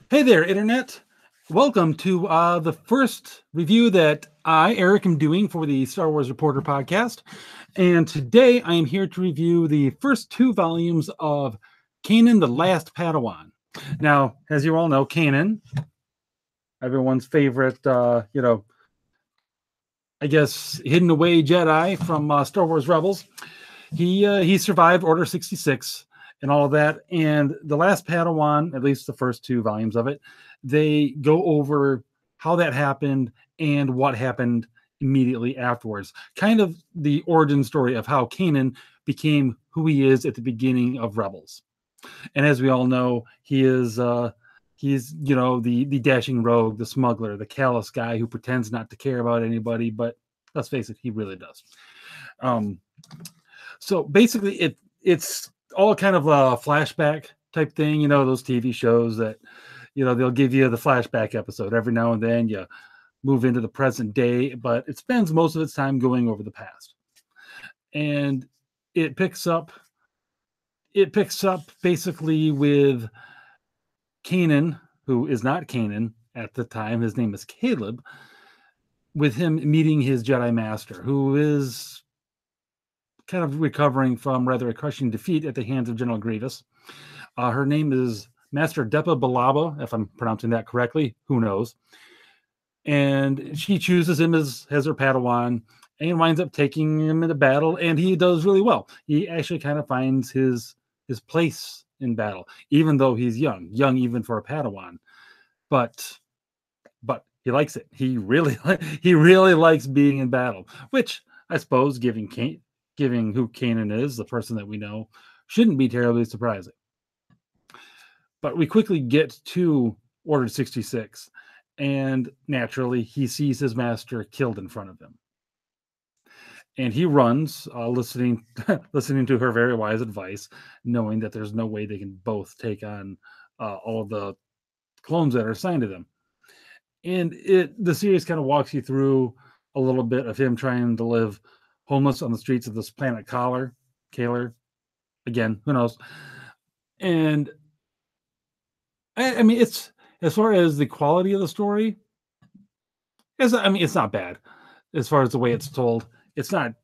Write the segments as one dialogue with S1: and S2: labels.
S1: Hey there, Internet. Welcome to the first review that I, Eric, am doing for the Star Wars Reporter podcast. And today I am here to review the first two volumes of Kanan, the Last Padawan. Now, as you all know, Kanan, everyone's favorite, I guess, hidden away Jedi from Star Wars Rebels. He survived Order 66 and all of that. And the Last Padawan, at least the first two volumes of it, they go over how that happened and what happened immediately afterwards. Kind of the origin story of how Kanan became who he is at the beginning of Rebels. And as we all know, he's the dashing rogue, the smuggler, the callous guy who pretends not to care about anybody, but let's face it, he really does. Um, so basically, it's all kind of a flashback type thing. You know, those TV shows that they'll give you the flashback episode every now and then. You move into the present day, but it spends most of its time going over the past, and it picks up. It picks up basically with Kanan, who is not Kanan at the time. His name is Caleb. With him meeting his Jedi Master, who is kind of recovering from rather a crushing defeat at the hands of General Grievous. Her name is Master Depa Balaba, if I'm pronouncing that correctly. Who knows? And she chooses him as her Padawan and winds up taking him into battle, and he does really well. He actually kind of finds his place in battle, even though he's young even for a Padawan. But he likes it. He really likes being in battle, which I suppose, giving who Kanan is, the person that we know, shouldn't be terribly surprising. But we quickly get to Order 66, and naturally, he sees his master killed in front of him. And he runs, listening to her very wise advice, knowing that there's no way they can both take on all of the clones that are assigned to them. And the series kind of walks you through a little bit of him trying to live homeless on the streets of this planet Kaler. Again, who knows? And I mean, it's, as far as the quality of the story, it's not bad. As far as the way it's told, it's not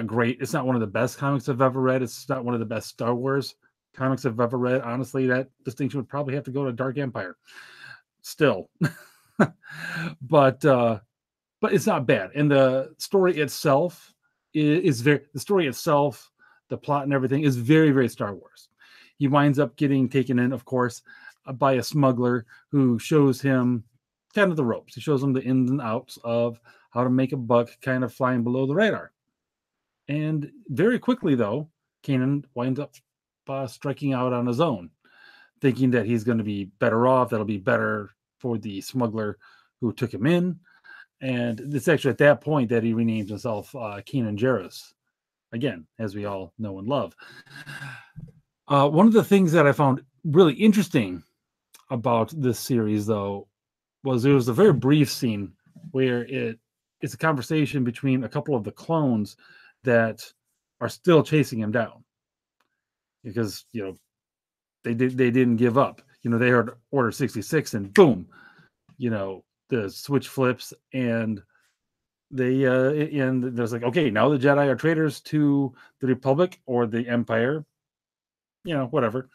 S1: great. It's not one of the best comics I've ever read. It's not one of the best Star Wars comics I've ever read. Honestly, that distinction would probably have to go to Dark Empire. Still, but it's not bad. And the story itself the plot and everything is very, very Star Wars. He winds up getting taken in, of course, by a smuggler who shows him kind of the ropes. He shows him the ins and outs of how to make a buck kind of flying below the radar. And very quickly, though, Kanan winds up striking out on his own, thinking that he's going to be better off, that'll be better for the smuggler who took him in. And it's actually at that point that he renames himself Kanan Jarrus, again, as we all know and love. One of the things that I found really interesting about this series, though, was there was a very brief scene where it's a conversation between a couple of the clones that are still chasing him down because they didn't give up. They heard Order 66 and boom, the switch flips and there's like, okay, now the Jedi are traitors to the Republic or the Empire, whatever.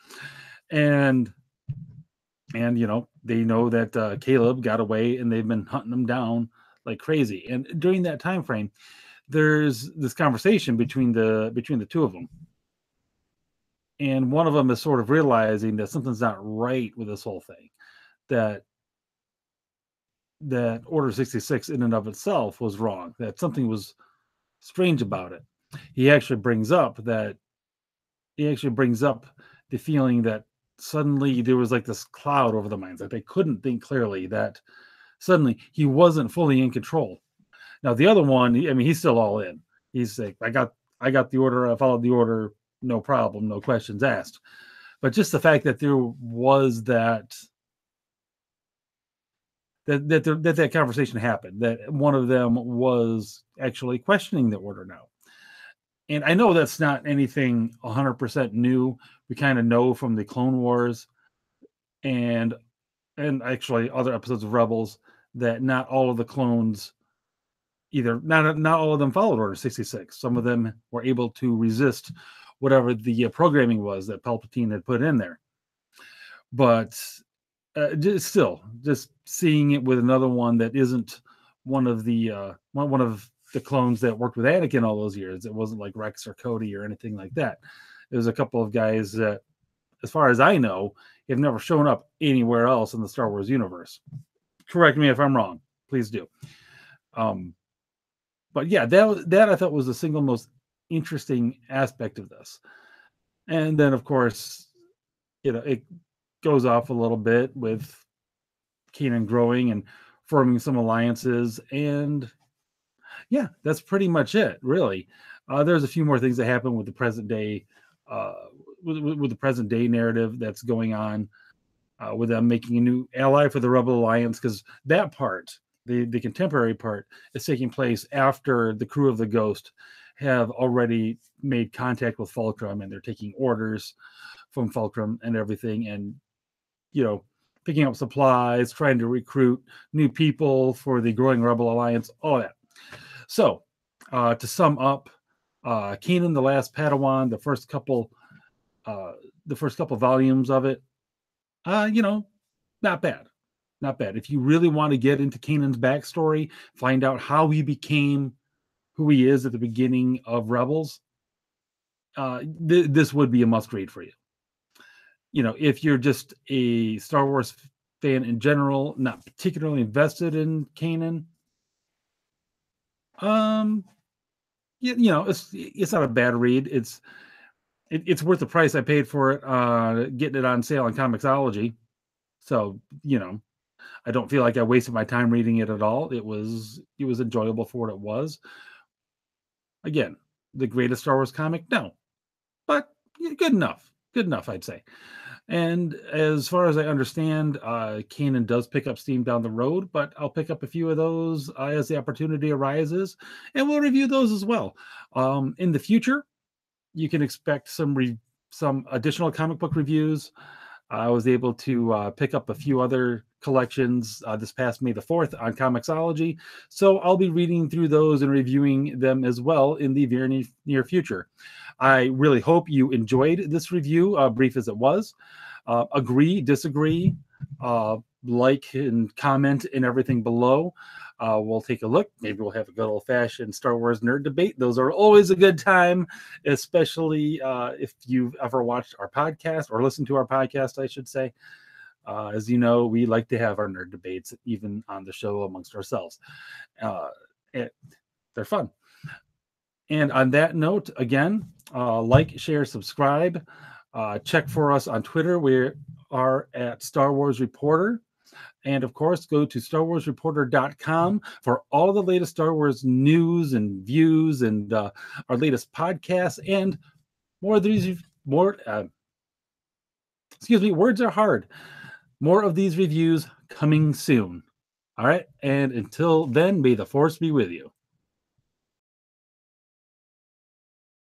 S1: And they know that Caleb got away and they've been hunting him down like crazy. And during that time frame, there's this conversation between the two of them. And one of them is sort of realizing that something's not right with this whole thing, that Order 66 in and of itself was wrong, that something was strange about it. He actually brings up the feeling that suddenly there was like this cloud over the minds, that they couldn't think clearly, that suddenly he wasn't fully in control. Now the other one, he's still all in. He's like, I got the order, I followed the order, no problem, no questions asked. But just the fact that there was that conversation happened, that one of them was actually questioning the order now. And I know that's not anything 100% new. We kind of know from the Clone Wars and and actually other episodes of Rebels, that not all of the clones, either not all of them followed Order 66. Some of them were able to resist whatever the programming was that Palpatine had put in there. But just seeing it with another one that isn't one of the clones that worked with Anakin all those years. It wasn't like Rex or Cody or anything like that. There's a couple of guys that, as far as I know, have never shown up anywhere else in the Star Wars universe. Correct me if I'm wrong. Please do. But yeah, that I thought was the single most interesting aspect of this. And then, of course, it goes off a little bit with Kanan growing and forming some alliances. And yeah, that's pretty much it, really. There's a few more things that happen with the present day, with the present day narrative that's going on, with them making a new ally for the Rebel Alliance, because that part, the contemporary part, is taking place after the crew of the Ghost have already made contact with Fulcrum, and they're taking orders from Fulcrum and everything, and picking up supplies, trying to recruit new people for the growing Rebel Alliance, all that. So, to sum up, Kanan, the Last Padawan, the first couple volumes of it, not bad. Not bad. If you really want to get into Kanan's backstory, find out how he became who he is at the beginning of Rebels, this would be a must-read for you. If you're just a Star Wars fan in general, not particularly invested in Kanan, it's not a bad read. It's worth the price I paid for it, getting it on sale on Comixology. So, I don't feel like I wasted my time reading it at all. It was enjoyable for what it was. Again, the greatest Star Wars comic? No. But good enough. Good enough, I'd say. And as far as I understand, Kanan does pick up steam down the road, but I'll pick up a few of those as the opportunity arises, and we'll review those as well. In the future, you can expect some additional comic book reviews. I was able to pick up a few other collections this past May the 4th on Comixology, so I'll be reading through those and reviewing them as well in the very near future. I really hope you enjoyed this review, brief as it was. Agree, disagree, like and comment and everything below. We'll take a look. Maybe we'll have a good old-fashioned Star Wars nerd debate. Those are always a good time, especially if you've ever watched our podcast or listened to our podcast, I should say. As you know, we like to have our nerd debates even on the show amongst ourselves. They're fun. And on that note, again, like, share, subscribe. Check for us on Twitter. We are at Star Wars Reporter. And of course, go to StarWarsReporter.com for all of the latest Star Wars news and views and our latest podcasts and more of these. Words are hard. More of these reviews coming soon. All right. And until then, may the Force be with you.